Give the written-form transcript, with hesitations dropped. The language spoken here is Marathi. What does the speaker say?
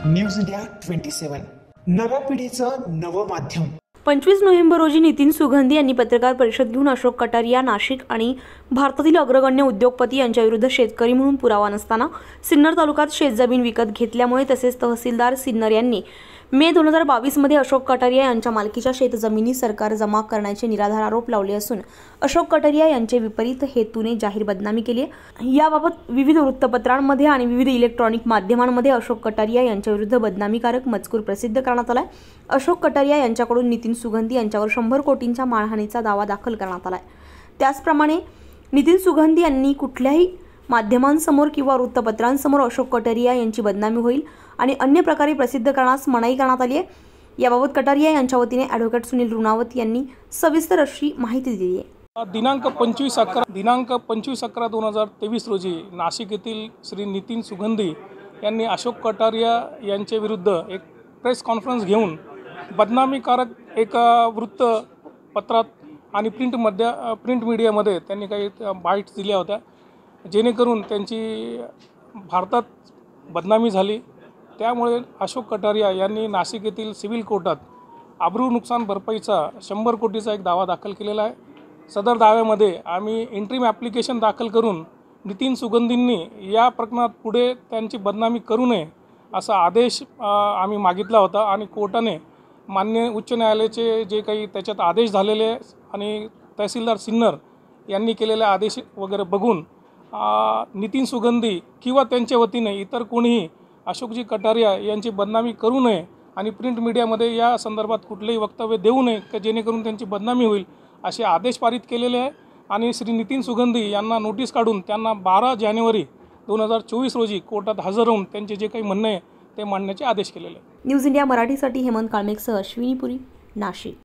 न्यूज इंडिया 27 नव्या पिढीचं नवं माध्यम। 25 नोव्हेंबर रोजी नितीन सुगंधी यांनी पत्रकार परिषद घेऊन अशोक कटारिया नाशिक आणि भारतातील अग्रगण्य उद्योगपती यांच्याविरुद्ध शेतकरी म्हणून पुरावा नसताना सिन्नर तालुक्यात शेतजमीन विकत घेतल्यामुळे तसेच तहसीलदार सिन्नर यांनी मे 2022 मध्ये अशोक कटारिया यांच्या मालकीच्या शेतजमिनी सरकार जमा करण्याचे निराधार आरोप लावले असून अशोक कटारिया यांचे विपरीत हेतूने जाहीर बदनामी केली आहे। याबाबत विविध वृत्तपत्रांमध्ये आणि विविध इलेक्ट्रॉनिक माध्यमांमध्ये अशोक कटारिया यांच्याविरुद्ध बदनामीकारक मजकूर प्रसिद्ध करण्यात आला आहे। अशोक कटारिया यांच्याकडून नितीन सुगंधी यांच्यावर 100 कोटींच्या मानहानीचा दावा दाखल करण्यात आला आहे। त्याचप्रमाणे नितीन सुगंधी यांनी कुठल्याही माध्यमांसमोर किंवा वृत्तपत्रांसमोर अशोक कटारिया यांची बदनामी होईल आणि अन्य प्रकारे प्रसिद्ध करण्यास मनाई करण्यात आली आहे। याबाबत कटारिया यांच्या वतीने ॲडव्होकेट सुनील रुणावत यांनी सविस्तर अशी माहिती दिली आहे। दिनांक 25/11/2023 रोजी नाशिक येथील श्री नितीन सुगंधी यांनी अशोक कटारिया यांच्या विरुद्ध एक प्रेस कॉन्फरन्स घेऊन बदनामीकारक एक वृत्तपत्रात आणि प्रिंट मीडियामध्ये त्यांनी काही बाईट्स दिल्या होत्या, जेणेकरून त्यांची भारतात बदनामी झाली। त्यामुळे अशोक कटारिया यांनी नाशिक येथील सिव्हिल कोर्टात अब्रू नुकसान भरपाईचा 100 कोटीचा एक दावा दाखल केलेला आहे। सदर दाव्यामध्ये आम्ही इंट्रीम ॲप्लिकेशन दाखल करून नितीन सुगंधींनी या प्रकरणात पुढे त्यांची बदनामी करू नये असा आदेश आम्ही मागितला होता आणि कोर्टाने मान्य उच्च न्यायालयाचे जे काही त्याच्यात आदेश झालेले आणि तहसीलदार सिन्नर यांनी केलेले आदेश वगैरे बघून नितीन सुगंधी किंवा त्यांच्या वतीने इतर कोणीही अशोकजी कटारिया यांची बदनामी करू नये आणि प्रिंट मीडियामध्ये या संदर्भात कुठलेही वक्तव्य देऊ नये की जेणेकरून त्यांची बदनामी होईल असे आदेश पारित केलेले आहे। आणि श्री नितीन सुगंधी यांना नोटीस काढून त्यांना 12 जानेवारी 2024 रोजी कोर्टात हजर होऊन त्यांचे जे काही म्हणणे आहे ते मांडण्याचे आदेश केलेले आहे। न्यूज इंडिया मराठीसाठी हेमंत काळमेकसह अश्विनी पुरी, नाशिक।